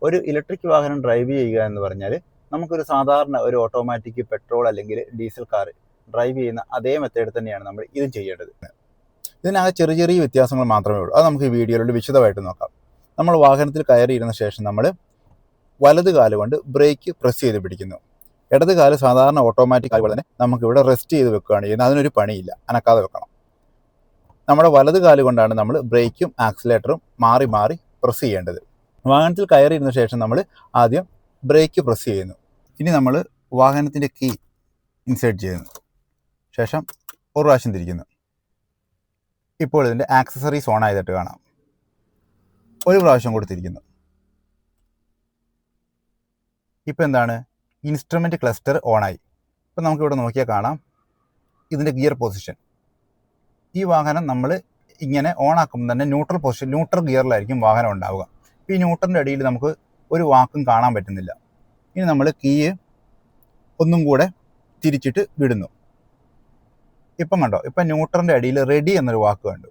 ഒരു ഇലക്ട്രിക് വാഹനം ഡ്രൈവ് ചെയ്യുക എന്ന് പറഞ്ഞാൽ നമുക്കൊരു സാധാരണ ഒരു ഓട്ടോമാറ്റിക് പെട്രോൾ അല്ലെങ്കിൽ ഡീസൽ കാർ ഡ്രൈവ് ചെയ്യുന്ന അതേ മെത്തേഡ് തന്നെയാണ് നമ്മൾ ഇതും ചെയ്യേണ്ടത്. ഇതിനകത്ത് ചെറിയ ചെറിയ വ്യത്യാസങ്ങൾ മാത്രമേ ഉള്ളൂ. അത് നമുക്ക് ഈ വീഡിയോയിൽ വിശദമായിട്ട് നോക്കാം. നമ്മൾ വാഹനത്തിൽ കയറിയിരുന്ന ശേഷം നമ്മൾ വലത് കാല് കൊണ്ട് ബ്രേക്ക് പ്രസ് ചെയ്ത് പിടിക്കുന്നു. ഇടത് കാല് സാധാരണ ഓട്ടോമാറ്റിക് ആയതുപോലെ തന്നെ നമുക്കിവിടെ റെസ്റ്റ് ചെയ്ത് വെക്കുകയാണ് ചെയ്യുന്നത്. അതിനൊരു പണിയില്ല, അനക്കാതെ വെക്കണം. നമ്മുടെ വലത് കാല് കൊണ്ടാണ് നമ്മൾ ബ്രേക്കും ആക്സിലേറ്ററും മാറി മാറി പ്രസ് ചെയ്യേണ്ടത്. വാഹനത്തിൽ കയറിയിരുന്ന ശേഷം നമ്മൾ ആദ്യം ബ്രേക്ക് പ്രസ് ചെയ്യുന്നു. ഇനി നമ്മൾ വാഹനത്തിൻ്റെ കീ ഇൻസേർട്ട് ചെയ്യുന്നു. ശേഷം ഒരു പ്രാവശ്യം തിരിക്കുന്നു. ഇപ്പോൾ ഇതിൻ്റെ ആക്സസറീസ് ഓൺ ആയതായിട്ട് കാണാം. ഒരു പ്രാവശ്യം കൂടി തിരിക്കുന്നു. ഇപ്പോൾ എന്താണ്, ഇൻസ്ട്രുമെൻ്റ് ക്ലസ്റ്റർ ഓണായി. ഇപ്പം നമുക്കിവിടെ നോക്കിയാൽ കാണാം ഇതിൻ്റെ ഗിയർ പൊസിഷൻ. ഈ വാഹനം നമ്മൾ ഇങ്ങനെ ഓണാക്കുമ്പോൾ തന്നെ ന്യൂട്രൽ പൊസിഷൻ, ന്യൂട്രൽ ഗിയറിലായിരിക്കും വാഹനം ഉണ്ടാവുക. ഈ ന്യൂട്രലിൻ്റെ അടിയിൽ നമുക്ക് ഒരു വാക്കും കാണാൻ പറ്റുന്നില്ല. ഇനി നമ്മൾ കീ ഒന്നും കൂടെ തിരിച്ചിട്ട് വിടുന്നു. ഇപ്പം കണ്ടോ, ഇപ്പം ന്യൂട്രലിൻ്റെ അടിയിൽ റെഡി എന്നൊരു വാക്ക് കണ്ടു.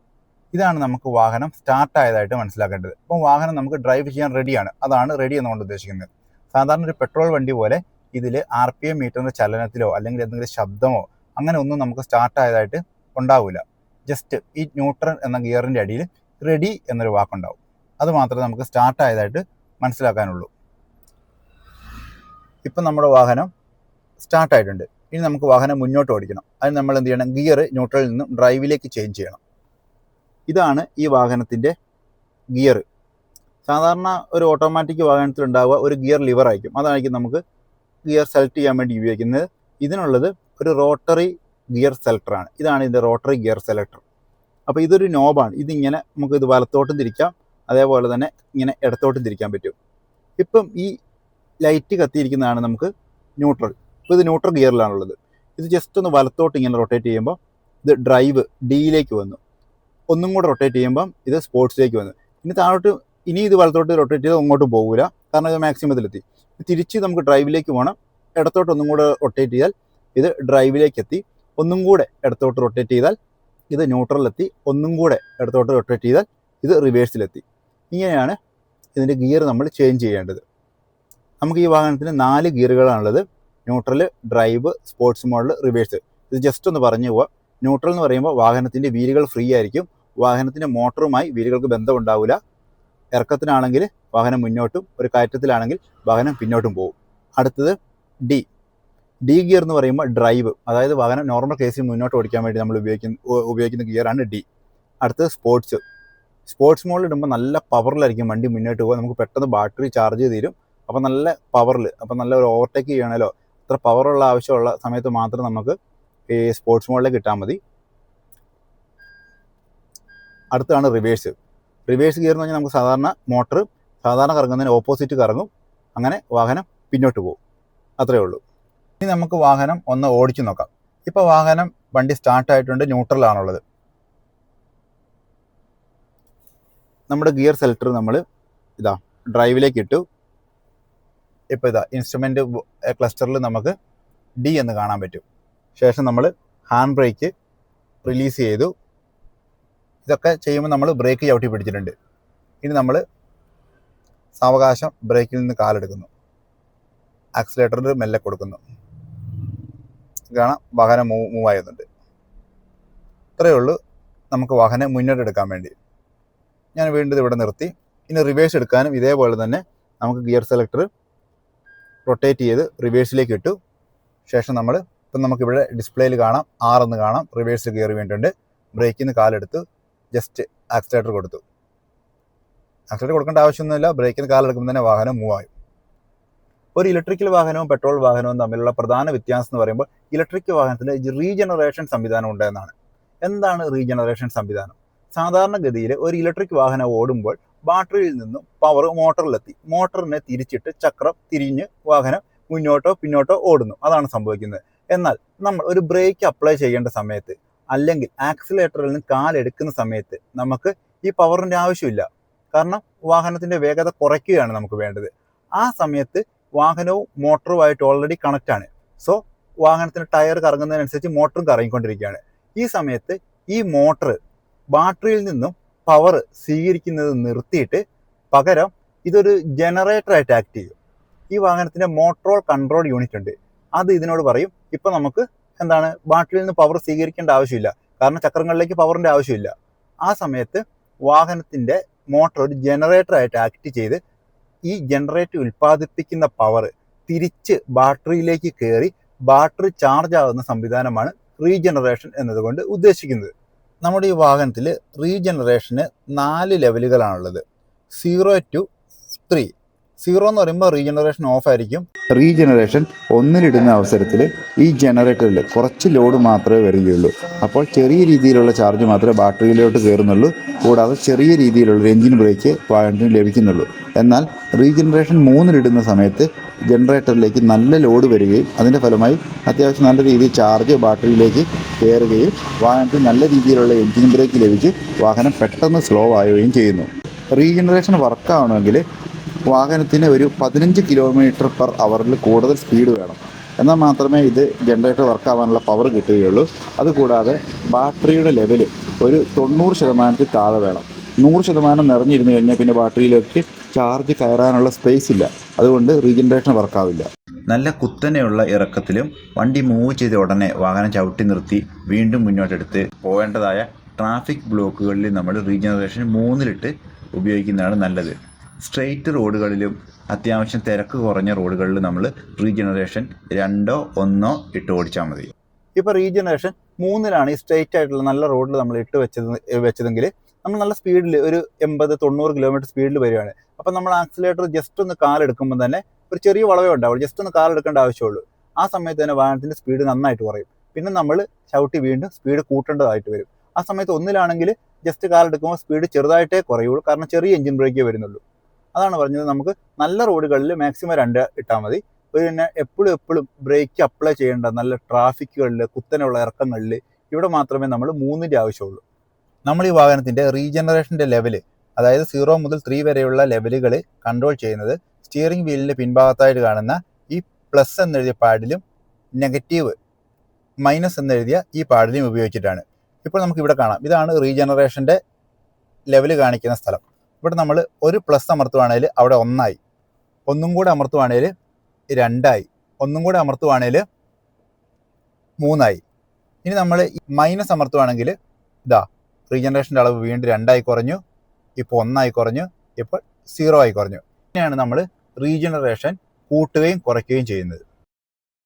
ഇതാണ് നമുക്ക് വാഹനം സ്റ്റാർട്ടായതായിട്ട് മനസ്സിലാക്കേണ്ടത്. ഇപ്പം വാഹനം നമുക്ക് ഡ്രൈവ് ചെയ്യാൻ റെഡിയാണ്. അതാണ് റെഡി എന്നുകൊണ്ട് ഉദ്ദേശിക്കുന്നത്. സാധാരണ ഒരു പെട്രോൾ വണ്ടി പോലെ ഇതിൽ RPM മീറ്ററിൻ്റെ ചലനത്തിലോ അല്ലെങ്കിൽ എന്തെങ്കിലും ശബ്ദമോ അങ്ങനെ ഒന്നും നമുക്ക് സ്റ്റാർട്ടായതായിട്ട് ഉണ്ടാവില്ല. ജസ്റ്റ് ഈ ന്യൂട്രൽ എന്ന ഗിയറിൻ്റെ അടിയിൽ റെഡി എന്നൊരു വാക്കുണ്ടാവും. അത് മാത്രമേ നമുക്ക് സ്റ്റാർട്ടായതായിട്ട് മനസ്സിലാക്കാനുള്ളൂ. ഇപ്പം നമ്മുടെ വാഹനം സ്റ്റാർട്ടായിട്ടുണ്ട്. ഇനി നമുക്ക് വാഹനം മുന്നോട്ട് ഓടിക്കണം. അതിന് നമ്മൾ എന്ത് ചെയ്യണം, ഗിയർ ന്യൂട്രലിൽ നിന്നും ഡ്രൈവിലേക്ക് ചേഞ്ച് ചെയ്യണം. ഇതാണ് ഈ വാഹനത്തിൻ്റെ ഗിയർ. സാധാരണ ഒരു ഓട്ടോമാറ്റിക് വാഹനത്തിൽ ഉണ്ടാവുക ഒരു ഗിയർ ലിവർ ആയിരിക്കും. അതായിരിക്കും നമുക്ക് ഗിയർ സെലക്ട് ചെയ്യാൻ വേണ്ടി ഉപയോഗിക്കുന്നത്. ഇതിനുള്ളത് ഒരു റോട്ടറി ഗിയർ സെലക്ടറാണ്. ഇതാണ് ഇതിൻ്റെ റോട്ടറി ഗിയർ സെലക്ടർ. അപ്പോൾ ഇതൊരു നോബാണ്. ഇതിങ്ങനെ നമുക്ക് ഇത് വലത്തോട്ടും തിരിക്കാം, അതേപോലെ തന്നെ ഇങ്ങനെ ഇടത്തോട്ടും തിരിക്കാൻ പറ്റും. ഇപ്പം ഈ ലൈറ്റ് കത്തിയിരിക്കുന്നതാണ് നമുക്ക് ന്യൂട്രൽ. ഇപ്പോൾ ഇത് ന്യൂട്രൽ ഗിയറിലാണുള്ളത്. ഇത് ജസ്റ്റ് ഒന്ന് വലത്തോട്ട് ഇങ്ങനെ റൊട്ടേറ്റ് ചെയ്യുമ്പോൾ ഇത് ഡ്രൈവ് ഡിയിലേക്ക് വന്നു. ഒന്നും കൂടെ റൊട്ടേറ്റ് ചെയ്യുമ്പം ഇത് സ്പോർട്സിലേക്ക് വന്നു. ഇനി താഴോട്ട് ഇനി ഇത് വലത്തോട്ട് റൊട്ടേറ്റ് ചെയ്ത് അങ്ങോട്ട് പോകില്ല, കാരണം ഇത് മാക്സിമത്തിലെത്തി. തിരിച്ച് നമുക്ക് ഡ്രൈവിലേക്ക് പോകണം. ഇടത്തോട്ട് ഒന്നും കൂടെ റൊട്ടേറ്റ് ചെയ്താൽ ഇത് ഡ്രൈവിലേക്ക് എത്തി. ഒന്നും കൂടെ ഇടത്തോട്ട് റൊട്ടേറ്റ് ചെയ്താൽ ഇത് ന്യൂട്രലിലെത്തി. ഒന്നും കൂടെ ഇടത്തോട്ട് റൊട്ടേറ്റ് ചെയ്താൽ ഇത് റിവേഴ്സിലെത്തി. ഇങ്ങനെയാണ് ഇതിൻ്റെ ഗിയർ നമ്മൾ ചേഞ്ച് ചെയ്യേണ്ടത്. നമുക്ക് ഈ വാഹനത്തിന് 4 ഗിയറുകളാണുള്ളത്: ന്യൂട്രൽ, ഡ്രൈവ്, സ്പോർട്സ് മോഡിൽ, റിവേഴ്സ്. ഇത് ജസ്റ്റ് ഒന്ന് പറഞ്ഞു പോവാം. ന്യൂട്രൽ എന്ന് പറയുമ്പോൾ വാഹനത്തിൻ്റെ വീലുകൾ ഫ്രീ ആയിരിക്കും. വാഹനത്തിൻ്റെ മോട്ടറുമായി വീലുകൾക്ക് ബന്ധമുണ്ടാവില്ല. ഇറക്കത്തിനാണെങ്കിൽ വാഹനം മുന്നോട്ടും, ഒരു കയറ്റത്തിലാണെങ്കിൽ വാഹനം പിന്നോട്ടും പോകും. അടുത്തത് ഡി ഗിയർ എന്ന് പറയുമ്പോൾ ഡ്രൈവ്, അതായത് വാഹനം നോർമൽ കേസിൽ മുന്നോട്ട് ഓടിക്കാൻ വേണ്ടി നമ്മൾ ഉപയോഗിക്കുന്ന ഗിയറാണ് ഡി. അടുത്തത് സ്പോർട്സ് മോഡിൽ ഇടുമ്പോൾ നല്ല പവറിലായിരിക്കും വണ്ടി മുന്നോട്ട് പോകുക. നമുക്ക് പെട്ടെന്ന് ബാറ്ററി ചാർജ് തീരും. അപ്പോൾ നല്ല പവറിൽ, അപ്പോൾ നല്ല ഒരു ഓവർടേക്ക് ചെയ്യണമല്ലോ, അത്ര പവറുള്ള ആവശ്യമുള്ള സമയത്ത് മാത്രം നമുക്ക് ഈ സ്പോർട്സ് മോഡിലേക്ക് ഇട്ടാൽ മതി. അടുത്താണ് റിവേഴ്സ് ഗിയർ എന്ന് പറഞ്ഞാൽ നമുക്ക് സാധാരണ മോട്ടർ സാധാരണ കറങ്ങുന്നതിന് ഓപ്പോസിറ്റ് കറങ്ങും. അങ്ങനെ വാഹനം പിന്നോട്ട് പോകും. അത്രയേ ഉള്ളൂ. ഇനി നമുക്ക് വാഹനം ഒന്ന് ഓടിച്ചു നോക്കാം. ഇപ്പോൾ വാഹനം വണ്ടി സ്റ്റാർട്ടായിട്ടുണ്ട്, ന്യൂട്രലാണുള്ളത്. നമ്മുടെ ഗിയർ സെലക്ടർ നമ്മൾ ഇതാ ഡ്രൈവിലേക്ക് ഇട്ടു. ഇപ്പോൾ ഇതാ ഇൻസ്ട്രുമെൻ്റ് ക്ലസ്റ്ററിൽ നമുക്ക് ഡി എന്ന് കാണാൻ പറ്റും. ശേഷം നമ്മൾ ഹാൻഡ് ബ്രേക്ക് റിലീസ് ചെയ്തു. ഇതൊക്കെ ചെയ്യുമ്പോൾ നമ്മൾ ബ്രേക്ക് ചവിട്ടി പിടിച്ചിട്ടുണ്ട്. ഇനി നമ്മൾ സാവകാശം ബ്രേക്കിൽ നിന്ന് കാലെടുക്കുന്നു, ആക്സിലേറ്ററിൽ മെല്ലെ കൊടുക്കുന്നു. കാണാം വാഹനം മൂവ് ആകുന്നുണ്ട്. ഇത്രയേ ഉള്ളൂ നമുക്ക് വാഹനം മുന്നോട്ടെടുക്കാൻ വേണ്ടി. ഞാൻ വീണ്ടും ഇവിടെ നിർത്തി. ഇനി റിവേഴ്സ് എടുക്കാനും ഇതേപോലെ തന്നെ നമുക്ക് ഗിയർ സെലക്ടർ റൊട്ടേറ്റ് ചെയ്ത് റിവേഴ്സിലേക്ക് ഇട്ടു. ശേഷം ഇപ്പം നമുക്കിവിടെ ഡിസ്പ്ലേയിൽ കാണാം 6 എന്ന് കാണാം. റിവേഴ്സ് ഗിയർ വേണ്ടിയിട്ടുണ്ട്. ബ്രേക്കിൽ നിന്ന് കാലെടുത്ത് ജസ്റ്റ് ആക്സിലേറ്റർ കൊടുത്തു. ആക്സിലേറ്റർ കൊടുക്കേണ്ട ആവശ്യമൊന്നുമില്ല. ബ്രേക്കിൽ നിന്ന് കാലെടുക്കുമ്പോൾ തന്നെ വാഹനം മൂവ് ആയി. ഒരു ഇലക്ട്രിക്കൽ വാഹനവും പെട്രോൾ വാഹനവും തമ്മിലുള്ള പ്രധാന വ്യത്യാസം എന്ന് പറയുമ്പോൾ ഇലക്ട്രിക് വാഹനത്തിൽ റീജനറേഷൻ സംവിധാനം ഉണ്ടെന്നാണ്. എന്താണ് റീജനറേഷൻ സംവിധാനം? സാധാരണഗതിയിൽ ഒരു ഇലക്ട്രിക് വാഹനം ഓടുമ്പോൾ ബാറ്ററിയിൽ നിന്നും പവർ മോട്ടറിലെത്തി. മോട്ടറിനെ തിരിച്ചിട്ട് ചക്രം തിരിഞ്ഞ് വാഹനം മുന്നോട്ടോ പിന്നോട്ടോ ഓടുന്നു. അതാണ് സംഭവിക്കുന്നത്. എന്നാൽ നമ്മൾ ഒരു ബ്രേക്ക് അപ്ലൈ ചെയ്യേണ്ട സമയത്ത് അല്ലെങ്കിൽ ആക്സിലേറ്ററിൽ നിന്ന് കാലെടുക്കുന്ന സമയത്ത് നമുക്ക് ഈ പവറിൻ്റെ ആവശ്യമില്ല. കാരണം വാഹനത്തിൻ്റെ വേഗത കുറയ്ക്കുകയാണ് നമുക്ക് വേണ്ടത്. ആ സമയത്ത് വാഹനവും മോട്ടറുമായിട്ട് ഓൾറെഡി കണക്റ്റ് ആണ്. സോ വാഹനത്തിന് ടയർ കറങ്ങുന്നതിനനുസരിച്ച് മോട്ടറും കറങ്ങിക്കൊണ്ടിരിക്കുകയാണ്. ഈ സമയത്ത് ഈ മോട്ടർ ബാറ്ററിയിൽ നിന്നും പവർ സ്വീകരിക്കുന്നത് നിർത്തിയിട്ട് പകരം ഇതൊരു ജനറേറ്ററായിട്ട് ആക്ട് ചെയ്യും. ഈ വാഹനത്തിൻ്റെ മോട്ടോർ കൺട്രോൾ യൂണിറ്റ് ഉണ്ട്. അത് ഇതിനോട് പറയും ഇപ്പം നമുക്ക് ബാറ്ററിയിൽ നിന്ന് പവർ സ്വീകരിക്കേണ്ട ആവശ്യമില്ല, കാരണം ചക്രങ്ങളിലേക്ക് പവറിൻ്റെ ആവശ്യമില്ല. ആ സമയത്ത് വാഹനത്തിൻ്റെ മോട്ടോർ ഒരു ജനറേറ്ററായിട്ട് ആക്ട് ചെയ്ത് ഈ ജനറേറ്റർ ഉൽപ്പാദിപ്പിക്കുന്ന പവർ തിരിച്ച് ബാറ്ററിയിലേക്ക് കയറി ബാറ്ററി ചാർജ് ആകുന്ന സംവിധാനമാണ് റീജനറേഷൻ എന്നതുകൊണ്ട് ഉദ്ദേശിക്കുന്നത്. നമ്മുടെ ഈ വാഹനത്തിൽ റീജനറേഷന് 4 ലെവലുകളാണുള്ളത്. 0 to 3. 0 എന്ന് പറയുമ്പോൾ റീജനറേഷൻ ഓഫ് ആയിരിക്കും. റീജനറേഷൻ 1-ലിടുന്ന അവസരത്തിൽ ഈ ജനറേറ്ററിൽ കുറച്ച് ലോഡ് മാത്രമേ വരികയുള്ളൂ. അപ്പോൾ ചെറിയ രീതിയിലുള്ള ചാർജ് മാത്രമേ ബാറ്ററിയിലോട്ട് കയറുന്നുള്ളൂ. കൂടാതെ ചെറിയ രീതിയിലുള്ള എഞ്ചിൻ ബ്രേക്ക് വാഹനത്തിന് ലഭിക്കുന്നുള്ളൂ. എന്നാൽ റീജനറേഷൻ 3-ലിടുന്ന സമയത്ത് ജനറേറ്ററിലേക്ക് നല്ല ലോഡ് വരികയും അതിൻ്റെ ഫലമായി അത്യാവശ്യം നല്ല രീതിയിൽ ചാർജ് ബാറ്ററിയിലേക്ക് കയറുകയും വാഹനത്തിന് നല്ല രീതിയിലുള്ള എഞ്ചിൻ ബ്രേക്ക് ലഭിച്ച് വാഹനം പെട്ടെന്ന് സ്ലോ ആവുകയും ചെയ്യുന്നു. റീജനറേഷൻ വർക്കാവണമെങ്കിൽ വാഹനത്തിന് ഒരു 15 km/h കൂടുതൽ സ്പീഡ് വേണം. എന്നാൽ മാത്രമേ ഇത് ജനറേറ്റർ വർക്കാവാനുള്ള പവർ കിട്ടുകയുള്ളൂ. അതുകൂടാതെ ബാറ്ററിയുടെ ലെവൽ ഒരു 90% താഴെ വേണം. 100% നിറഞ്ഞിരുന്നു കഴിഞ്ഞാൽ പിന്നെ ബാറ്ററിയിലേക്ക് ചാർജ് കയറാനുള്ള സ്പേസ് ഇല്ല. അതുകൊണ്ട് റീജനറേഷൻ വർക്കാവില്ല. നല്ല കുത്തനെയുള്ള ഇറക്കത്തിലും വണ്ടി മൂവ് ചെയ്ത ഉടനെ വാഹനം ചവിട്ടി നിർത്തി വീണ്ടും മുന്നോട്ടെടുത്ത് പോകേണ്ടതായ ട്രാഫിക് ബ്ലോക്കുകളിൽ നമ്മൾ റീജനറേഷൻ 3-ലിട്ട് ഉപയോഗിക്കുന്നതാണ് നല്ലത്. സ്ട്രെയിറ്റ് റോഡുകളിലും അത്യാവശ്യം തിരക്ക് കുറഞ്ഞ റോഡുകളിൽ നമ്മൾ റീജനറേഷൻ 2 or 1 ഇട്ട് ഓടിച്ചാൽ മതി. ഇപ്പോൾ റീജനറേഷൻ 3-ലാണ് ഈ സ്ട്രെയിറ്റ് ആയിട്ടുള്ള നല്ല റോഡിൽ നമ്മൾ ഇട്ട് വെച്ചതെങ്കിൽ നമ്മൾ നല്ല സ്പീഡിൽ ഒരു 80-90 km സ്പീഡിൽ വരികയാണ്. അപ്പം നമ്മൾ ആക്സിലേറ്റർ ജസ്റ്റ് ഒന്ന് കാലെടുക്കുമ്പോൾ തന്നെ ഒരു ചെറിയ വളവേ ഉണ്ടാവുള്ളൂ, ജസ്റ്റ് ഒന്ന് കാലെടുക്കേണ്ട ആവശ്യമുള്ളൂ. ആ സമയത്ത് തന്നെ വാഹനത്തിൻ്റെ സ്പീഡ് നന്നായിട്ട് കുറയും. പിന്നെ നമ്മൾ ചവിട്ടി വീണ്ടും സ്പീഡ് കൂട്ടേണ്ടതായിട്ട് വരും. ആ സമയത്ത് 1-ലാണെങ്കിൽ ജസ്റ്റ് കാലെടുക്കുമ്പോൾ സ്പീഡ് ചെറുതായിട്ടേ കുറയുള്ളൂ, കാരണം ചെറിയ എഞ്ചിൻ ബ്രേക്കേ വരുന്നുള്ളൂ. അതാണ് പറഞ്ഞത്, നമുക്ക് നല്ല റോഡുകളിൽ മാക്സിമം 2 ഇട്ടാൽ മതി. പിന്നെ എപ്പോഴും ബ്രേക്ക് അപ്ലൈ ചെയ്യേണ്ട നല്ല ട്രാഫിക്കുകളിൽ കുത്തനെയുള്ള ഇറക്കങ്ങളിൽ ഇവിടെ മാത്രമേ നമ്മൾ 3-ൻ്റെ ആവശ്യമുള്ളൂ. നമ്മൾ ഈ വാഹനത്തിൻ്റെ റീജനറേഷൻ്റെ ലെവല്, അതായത് 0 മുതൽ 3 വരെയുള്ള ലെവലുകൾ കൺട്രോൾ ചെയ്യുന്നത് സ്റ്റിയറിംഗ് വീലിൻ്റെ പിൻഭാഗത്തായിട്ട് കാണുന്ന ഈ പ്ലസ് എന്നെഴുതിയ പാഡിലും നെഗറ്റീവ് മൈനസ് എന്നെഴുതിയ ഈ പാഡിലും ഉപയോഗിച്ചിട്ടാണ്. ഇപ്പോൾ നമുക്ക് ഇവിടെ കാണാം, ഇതാണ് റീജനറേഷൻ്റെ ലെവല് കാണിക്കുന്ന സ്ഥലം. ഇവിടെ നമ്മൾ ഒരു പ്ലസ് അമർത്തുവാണെങ്കിൽ അവിടെ 1 ഒന്നും കൂടെ അമർത്തുവാണെങ്കിൽ 2, ഒന്നും കൂടെ അമർത്തുവാണെങ്കിൽ 3. ഇനി നമ്മൾ മൈനസ് അമർത്തുവാണെങ്കിൽ ഇതാ റീജനറേഷൻ്റെ അളവ് വീണ്ടും 2 കുറഞ്ഞു, ഇപ്പോൾ 1 കുറഞ്ഞു, ഇപ്പോൾ 0 കുറഞ്ഞു. ഇങ്ങനെയാണ് നമ്മൾ റീജനറേഷൻ കൂട്ടുകയും കുറയ്ക്കുകയും ചെയ്യുന്നത്.